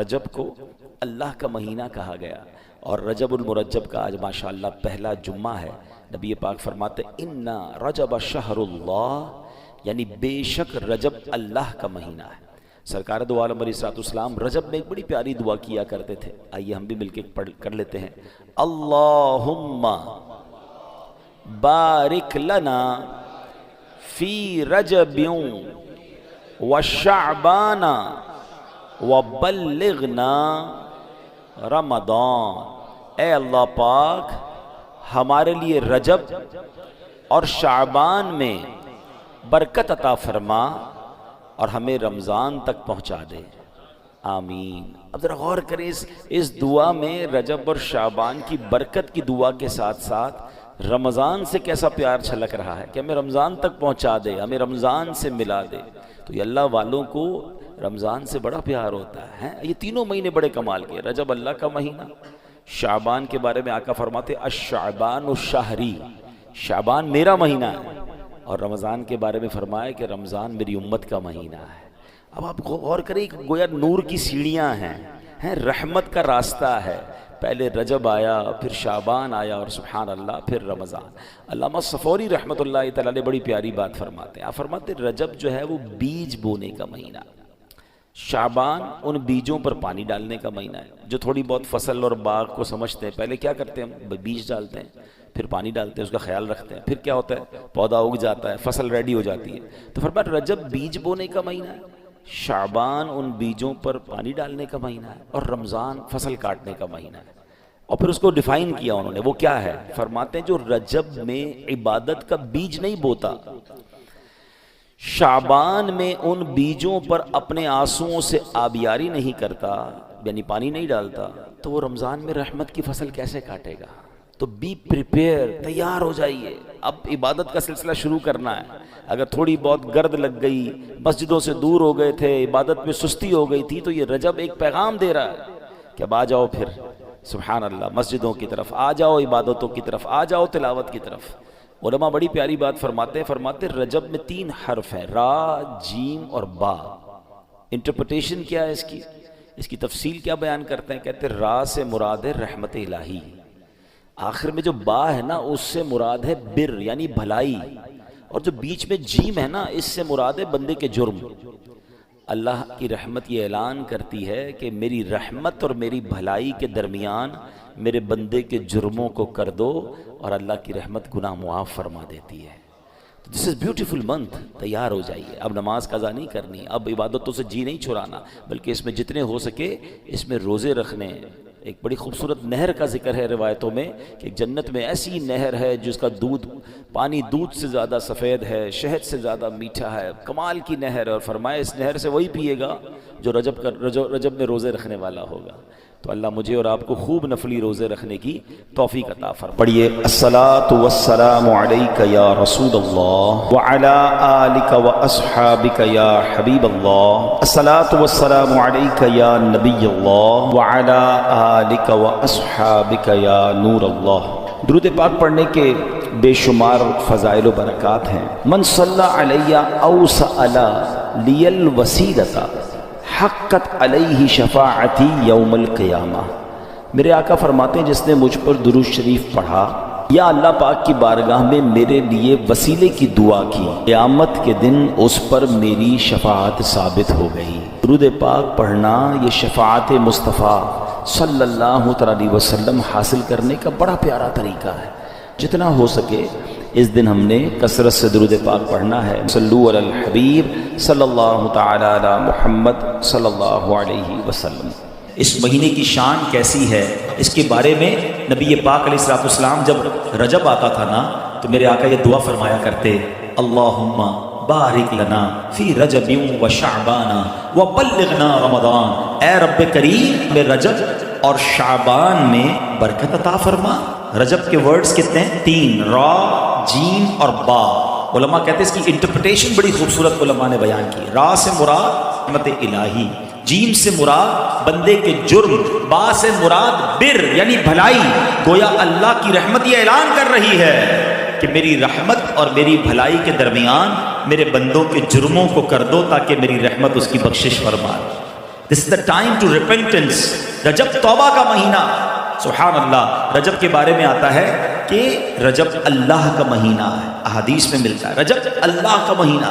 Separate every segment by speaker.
Speaker 1: رجب کو اللہ کا مہینہ کہا گیا، اور رجب المرجب کا آج ماشاءاللہ پہلا جمعہ ہے۔ نبی پاک فرماتے اِنَّا رجب شہر اللہ، یعنی بے شک رجب اللہ کا مہینہ ہے۔ سرکار دو عالم علیہ السلام رجب میں ایک بڑی پیاری دعا کیا کرتے تھے، آئیے ہم بھی مل کے پڑھ کر لیتے ہیں۔ اللہم بارک لنا فی رجب وشعبان وبلغنا رمضان، اے اللہ پاک ہمارے لیے رجب اور شعبان میں برکت عطا فرما اور ہمیں رمضان تک پہنچا دے، آمین۔ اب ذرا غور کریں اس دعا میں رجب اور شعبان کی برکت کی دعا کے ساتھ ساتھ رمضان سے کیسا پیار چھلک رہا ہے کہ ہمیں رمضان تک پہنچا دے، ہمیں رمضان سے ملا دے۔ تو یہ اللہ والوں کو رمضان سے بڑا پیار ہوتا ہے۔ یہ تینوں مہینے بڑے کمال کے، رجب اللہ کا مہینہ، شعبان کے بارے میں آقا فرماتے الشعبان الشہری، شعبان میرا مہینہ ہے، اور رمضان کے بارے میں فرمایا کہ رمضان میری امت کا مہینہ ہے۔ اب آپ غور کریں، گویا نور کی سیڑھیاں ہیں، رحمت کا راستہ ہے، پہلے رجب آیا، پھر شعبان آیا، اور سبحان اللہ پھر رمضان۔ علامہ صفوری رحمۃ اللہ تعالیٰ نے بڑی پیاری بات فرماتے ہیں، آپ فرماتے ہیں رجب جو ہے وہ بیج بونے کا مہینہ، شعبان ان بیجوں پر پانی ڈالنے کا مہینہ ہے۔ جو تھوڑی بہت فصل اور باغ کو سمجھتے ہیں، پہلے کیا کرتے ہیں ہم؟ بیج ڈالتے ہیں، پھر پانی ڈالتے ہیں، اس کا خیال رکھتے ہیں، پھر کیا ہوتا ہے؟ پودا اگ جاتا ہے، فصل ریڈی ہو جاتی ہے۔ تو فرمایا رجب بیج بونے کا مہینہ ہے، شعبان ان بیجوں پر پانی ڈالنے کا مہینہ ہے، اور رمضان فصل کاٹنے کا مہینہ ہے۔ اور پھر اس کو ڈیفائن کیا انہوں نے، وہ کیا ہے؟ فرماتے ہیں جو رجب میں عبادت کا بیج نہیں بوتا، شعبان میں ان بیجوں پر اپنے آنسوؤں سے آبیاری نہیں کرتا، یعنی پانی نہیں ڈالتا، تو وہ رمضان میں رحمت کی فصل کیسے کاٹے گا؟ تو بی پریپیئر، تیار ہو جائیے، اب عبادت کا سلسلہ شروع کرنا ہے۔ اگر تھوڑی بہت گرد لگ گئی، مسجدوں سے دور ہو گئے تھے، عبادت میں سستی ہو گئی تھی، تو یہ رجب ایک پیغام دے رہا ہے کہ اب آ جاؤ، پھر سبحان اللہ مسجدوں کی طرف آ جاؤ، عبادتوں کی طرف آ جاؤ، تلاوت کی طرف۔ علماء بڑی پیاری بات فرماتے رجب میں 3 حرف ہیں، را، جیم اور با۔ انٹرپریٹیشن کیا ہے اس کی تفصیل کیا بیان کرتے ہیں؟ کہتے ہیں را سے مراد ہے رحمت الہی، آخر میں جو با ہے نا اس سے مراد ہے بر یعنی بھلائی، اور جو بیچ میں جیم ہے نا اس سے مراد ہے بندے کے جرم۔ اللہ کی رحمت یہ اعلان کرتی ہے کہ میری رحمت اور میری بھلائی کے درمیان میرے بندے کے جرموں کو کر دو، اور اللہ کی رحمت گناہ معاف فرما دیتی ہے۔ دس از بیوٹیفل منتھ، تیار ہو جائیے، اب نماز قضا نہیں کرنی، اب عبادتوں سے جی نہیں چھڑانا، بلکہ اس میں جتنے ہو سکے اس میں روزے رکھنے۔ ایک بڑی خوبصورت نہر کا ذکر ہے روایتوں میں کہ جنت میں ایسی نہر ہے جس کا پانی دودھ سے زیادہ سفید ہے، شہد سے زیادہ میٹھا ہے، کمال کی نہر ہے، اور فرمایا اس نہر سے وہی پیے گا جو رجب میں روزے رکھنے والا ہوگا۔ تو اللہ مجھے اور آپ کو خوب نفلی روزے رکھنے کی توفیق عطا فرمائے۔ پڑھیے الصلاۃ والسلام علیک یا رسول اللہ وعلی آلک واصحابک یا حبیب اللہ، الصلاۃ والسلام علیک یا نبی اللہ وعلی آلک واصحابک یا نور اللہ۔ درود پاک پڑھنے کے بے شمار فضائل و برکات ہیں۔ من صلی علی او سأل لی الوسیلۃ حقت علیہ شفاعتی یوم القیامہ، میرے آقا فرماتے ہیں جس نے مجھ پر درود شریف پڑھا یا اللہ پاک کی بارگاہ میں میرے لیے وسیلے کی دعا کی، قیامت کے دن اس پر میری شفاعت ثابت ہو گئی۔ درود پاک پڑھنا یہ شفاعت مصطفیٰ صلی اللہ علیہ وسلم حاصل کرنے کا بڑا پیارا طریقہ ہے۔ جتنا ہو سکے اس دن ہم نے کثرت سے درود پاک پڑھنا ہے۔ صلو علی الحبیب صلی اللہ تعالی علی محمد صلی اللہ علیہ وسلم۔ اس مہینے کی شان کیسی ہے اس کے بارے میں نبی پاک علیہ السلام جب رجب آتا تھا نا تو میرے آقا یہ دعا فرمایا کرتے، اللہم بارک لنا فی رجب و شعبان و بلغنا رمضان، اے رب کریم میں رجب اور شعبان میں برکت عطا فرما۔ رجب کے ورڈز کتنے ہیں؟ 3، را، جیم اور با۔ علماء کہتے ہیں اس کی انٹرپریٹیشن بڑی خوبصورت علماء نے بیان کی۔ را سے مراد رحمت الہی، جیم سے مراد بندے کے جرم، با سے مراد بر یعنی بھلائی۔ گویا اللہ کی رحمت یہ اعلان کر رہی ہے کہ میری رحمت اور میری بھلائی کے درمیان میرے بندوں کے جرموں کو کر دو تاکہ میری رحمت اس کی بخشش فرمائے۔ This is the time to repentance. رجب توبہ کا مہینہ. سبحان اللہ. رجب کے بارے میں آتا ہے کہ رجب اللہ کا مہینہ ہے. احادیث میں ملتا ہے رجب اللہ کا مہینہ.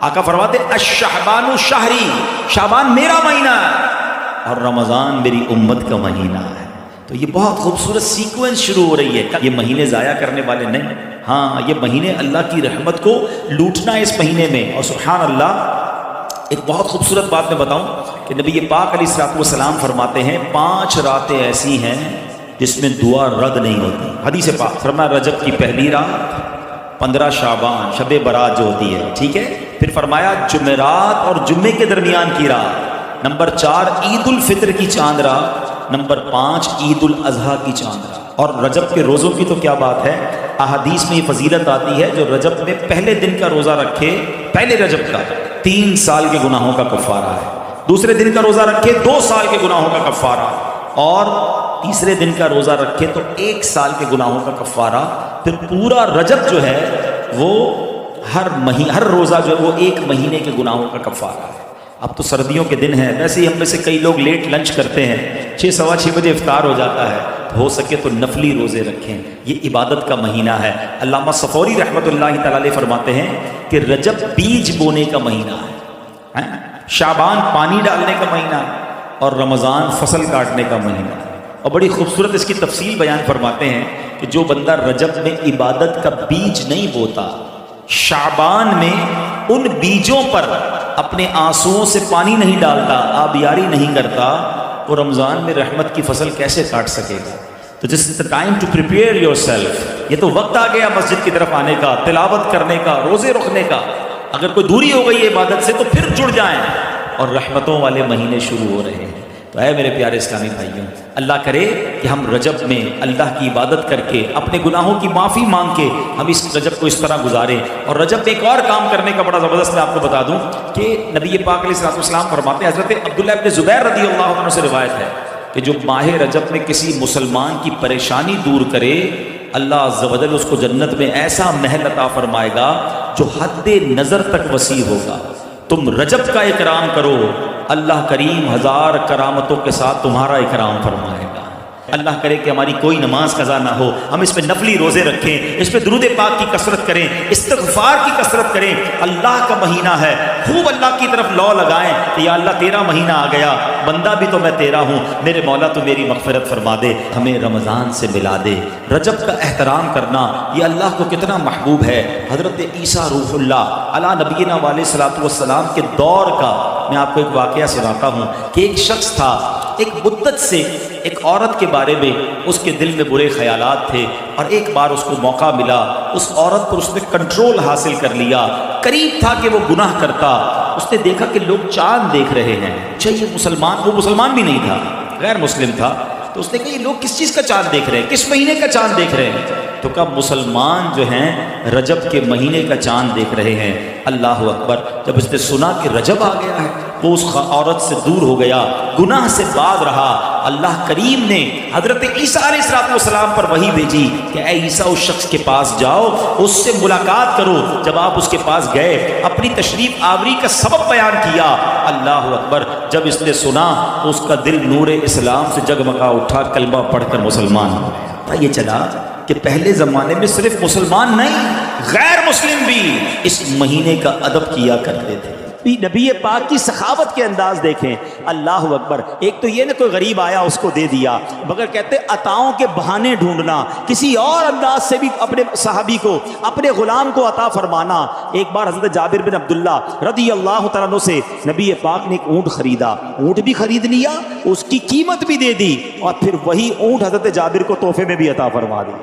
Speaker 1: آقا فرماتے الشعبان شہری، شعبان میرا مہینہ ہے اور رمضان میری امت کا مہینہ ہے. تو یہ بہت خوبصورت سیکوینس شروع ہو رہی ہے. یہ مہینے ضائع کرنے والے نہیں، ہاں یہ مہینے اللہ کی رحمت کو لوٹنا ہے اس مہینے میں. اور سبحان اللہ ایک بہت خوبصورت بات میں بتاؤں کہ نبی پاک علیہ الصلوۃ والسلام فرماتے ہیں 5 راتیں ایسی ہیں جس میں دعا رد نہیں ہوتی. حدیث پاک فرمایا رجب کی پہلی رات، 15 شعبان شب برات جو ہوتی ہے، ٹھیک ہے. پھر فرمایا جمعرات اور جمعے کے درمیان کی رات، نمبر 4 عید الفطر کی چاند رات، نمبر 5 عید الاضحیٰ کی چاند رات. اور رجب کے روزوں کی تو کیا بات ہے، احادیث میں یہ فضیلت آتی ہے جو رجب میں پہلے دن کا روزہ رکھے، پہلے رجب کا 3 سال کے گناہوں کا کفارہ ہے. دوسرے دن کا روزہ رکھے 2 سال کے گناہوں کا کفارہ، اور تیسرے دن کا روزہ رکھے تو 1 سال کے گناہوں کا کفارہ. پھر پورا رجب جو ہے وہ ہر روزہ جو ہے وہ 1 مہینے کے گناہوں کا کفارہ ہے. اب تو سردیوں کے دن ہیں، ویسے ہی ہم میں سے کئی لوگ لیٹ لنچ کرتے ہیں، 6 سوا 6 بجے افطار ہو جاتا ہے. ہو سکے تو نفلی روزے رکھیں، یہ عبادت کا مہینہ ہے. علامہ صفوری رحمۃ اللہ تعالی علیہ فرماتے ہیں کہ رجب بیج بونے کا مہینہ ہے، شعبان پانی ڈالنے کا مہینہ ہے، اور رمضان فصل کاٹنے کا مہینہ ہے. اور بڑی خوبصورت اس کی تفصیل بیان فرماتے ہیں کہ جو بندہ رجب میں عبادت کا بیج نہیں بوتا، شعبان میں ان بیجوں پر اپنے آنسوؤں سے پانی نہیں ڈالتا، آبیاری نہیں کرتا، وہ رمضان میں رحمت کی فصل کیسے کاٹ سکے گا؟ تو this is the time to prepare yourself. یہ تو وقت آ گیا مسجد کی طرف آنے کا، تلاوت کرنے کا، روزے رکھنے کا. اگر کوئی دوری ہو گئی ہے عبادت سے تو پھر جڑ جائیں، اور رحمتوں والے مہینے شروع ہو رہے ہیں. تو اے میرے پیارے اسلامی بھائیوں، اللہ کرے کہ ہم رجب میں اللہ کی عبادت کر کے اپنے گناہوں کی معافی مانگ کے ہم اس رجب کو اس طرح گزاریں. اور رجب میں ایک اور کام کرنے کا بڑا زبردست میں آپ کو بتا دوں کہ نبی پاک علیہ الصلوۃ والسلام فرماتے ہیں، حضرت عبداللہ ابن زبیر رضی اللہ عنہ سے روایت ہے کہ جو ماہ رجب میں کسی مسلمان کی پریشانی دور کرے، اللہ عز و جل اس کو جنت میں ایسا محل عطا فرمائے گا جو حد نظر تک وسیع ہوگا. تم رجب کا اکرام کرو، اللہ کریم 1000 کرامتوں کے ساتھ تمہارا اکرام فرمائے گا. اللہ کرے کہ ہماری کوئی نماز قضا نہ ہو، ہم اس پہ نفلی روزے رکھیں، اس پہ درود پاک کی کثرت کریں، استغفار کی کثرت کریں. اللہ کا مہینہ ہے، خوب اللہ کی طرف لو لگائیں کہ یا اللہ تیرا مہینہ آ گیا، بندہ بھی تو میں تیرا ہوں، میرے مولا تو میری مغفرت فرما دے، ہمیں رمضان سے ملا دے. رجب کا احترام کرنا یہ اللہ کو کتنا محبوب ہے. حضرت عیسیٰ روح اللہ علی نبینا علیہ الصلوۃ والسلام کے دور کا میں آپ کو ایک واقعہ سناتا ہوں کہ ایک شخص تھا، ایک مدت سے ایک عورت کے بارے میں اس کے دل میں برے خیالات تھے، اور ایک بار اس کو موقع ملا، اس عورت پر اس نے کنٹرول حاصل کر لیا. قریب تھا کہ وہ گناہ کرتا. اس نے دیکھا کہ لوگ چاند دیکھ رہے ہیں. یہ مسلمان، وہ مسلمان بھی نہیں تھا، غیر مسلم تھا. تو اس نے کہا یہ لوگ کس چیز کا چاند دیکھ رہے ہیں، کس مہینے کا چاند دیکھ رہے ہیں؟ تو کہا مسلمان جو ہیں رجب کے مہینے کا چاند دیکھ رہے ہیں. اللہ اکبر. جب اس نے سنا کہ رجب آ گیا ہے وہ اس عورت سے دور ہو گیا، گناہ سے باز رہا. اللہ کریم نے حضرت عیسیٰ علیہ السلام پر وحی بھیجی کہ اے عیسیٰ اس شخص کے پاس جاؤ، اس سے ملاقات کرو. جب آپ اس کے پاس گئے، اپنی تشریف آوری کا سبب بیان کیا. اللہ اکبر. جب اس نے سنا تو اس کا دل نور اسلام سے جگمگا اٹھا، کلمہ پڑھ کر مسلمان ہو گیا. یہ چلا کہ پہلے زمانے میں صرف مسلمان نہیں، غیر مسلم بھی اس مہینے کا ادب کیا کرتے تھے. نبی پاک کی سخاوت کے انداز دیکھیں. اللہ اکبر. ایک تو یہ نہ کوئی غریب آیا اس کو دے دیا، مگر کہتے عطاؤں کے بہانے ڈھونڈنا، کسی اور انداز سے بھی اپنے صحابی کو، اپنے غلام کو عطا فرمانا. ایک بار حضرت جابر بن عبداللہ رضی اللہ تعالیٰ عنہ سے نبی پاک نے ایک اونٹ خریدا، اونٹ بھی خرید لیا، اس کی قیمت بھی دے دی، اور پھر وہی اونٹ حضرت جابر کو تحفے میں بھی عطا فرما دی.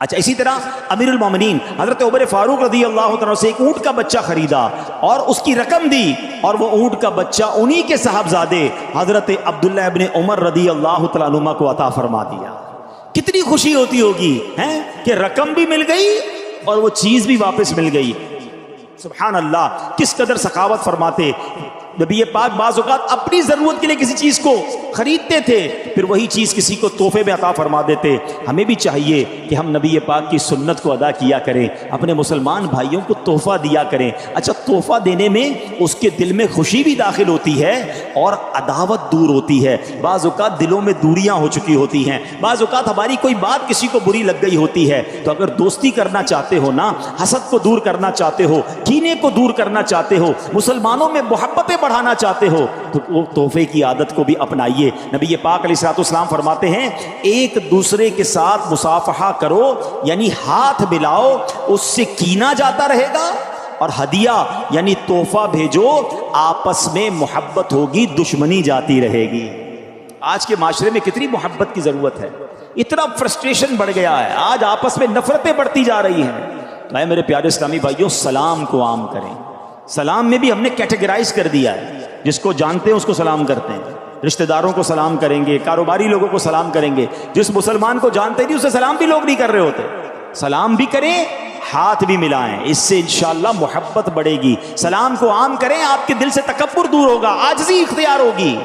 Speaker 1: اچھا اسی طرح امیر المومنین حضرت عمر فاروق رضی اللہ عنہ سے ایک اونٹ کا بچہ خریدا اور اس کی رقم دی، اور وہ اونٹ کا بچہ انہی کے صاحبزادے حضرت عبداللہ ابن عمر رضی اللہ تعالیٰ عنہ کو عطا فرما دیا. کتنی خوشی ہوتی ہوگی ہیں کہ رقم بھی مل گئی اور وہ چیز بھی واپس مل گئی. سبحان اللہ. کس قدر سخاوت فرماتے.
Speaker 2: نبی پاک بعض اوقات اپنی ضرورت کے لیے کسی چیز کو خریدتے تھے، پھر وہی چیز کسی کو تحفے میں عطا فرما دیتے۔ ہمیں بھی چاہیے کہ ہم نبی پاک کی سنت کو ادا کیا کریں، اپنے مسلمان بھائیوں کو تحفہ دیا کریں۔ اچھا، تحفہ دینے میں اس کے دل میں خوشی بھی داخل ہوتی ہے اور عداوت دور ہوتی ہے۔ بعض اوقات دلوں میں دوریاں ہو چکی ہوتی ہیں، بعض اوقات ہماری کوئی بات کسی کو بری لگ گئی ہوتی ہے، تو اگر دوستی کرنا چاہتے ہو نا، حسد کو دور کرنا چاہتے ہو، کینے کو دور کرنا چاہتے ہو، مسلمانوں میں محبتیں بڑھانا چاہتے ہو، تو وہ تحفے کی عادت کو بھی اپنائیے۔ نبی پاک علیہ الصلوۃ والسلام فرماتے ہیں ایک دوسرے کے ساتھ مصافحہ کرو، یعنی ہاتھ ملاؤ، اس سے کینہ جاتا رہے گا، اور ہدیہ یعنی تحفہ بھیجو، آپس میں محبت ہوگی، دشمنی جاتی رہے گی۔ آج کے معاشرے میں کتنی محبت کی ضرورت ہے، اتنا فرسٹریشن بڑھ گیا ہے، آج آپس میں نفرتیں بڑھتی جا رہی ہیں۔ تو اے میرے پیارے اسلامی بھائیوں، سلام کو عام کریں۔ سلام میں بھی ہم نے کیٹیگرائز کر دیا ہے، جس کو جانتے ہیں اس کو سلام کرتے ہیں، رشتہ داروں کو سلام کریں گے، کاروباری لوگوں کو سلام کریں گے، جس مسلمان کو جانتے نہیں اسے سلام بھی لوگ نہیں کر رہے ہوتے۔ سلام بھی کریں، ہاتھ بھی ملائیں، اس سے انشاءاللہ محبت بڑھے گی۔ سلام کو عام کریں، آپ کے دل سے تکبر دور ہوگا، عاجزی اختیار ہوگی،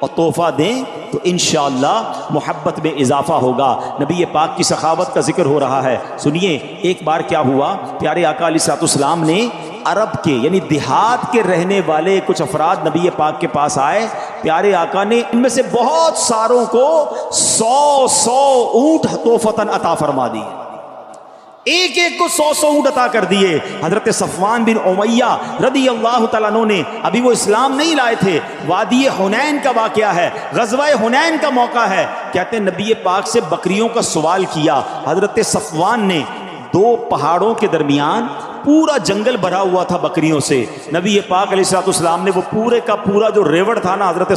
Speaker 2: اور تحفہ دیں تو انشاءاللہ محبت میں اضافہ ہوگا۔ نبی پاک کی سخاوت کا ذکر ہو رہا ہے، سنیے ایک بار کیا ہوا، پیارے آقا علیہ الصلوۃ والسلام نے عرب کے یعنی دیہات کے رہنے والے کچھ افراد نبی پاک کے پاس آئے، پیارے آقا نے ان میں سے بہت ساروں کو 100 اونٹ تحفتاً عطا فرما دی، ایک ایک کو 100 اونٹ عطا کر دیے۔ حضرت صفوان بن امیہ رضی اللہ تعالیٰ عنہ نے، ابھی وہ اسلام نہیں لائے تھے، وادی حنین کا واقعہ ہے، غزوہ حنین کا موقع ہے، کہتے ہیں نبی پاک سے بکریوں کا سوال کیا۔ حضرت صفوان نے 2 پہاڑوں کے درمیان پورا جنگل بھرا ہوا تھا بکریوں سے، نبی پاک علیہ الصلوۃ والسلام نے وہ پورے کا پورا جو ریوڑ تھا نا، حضرت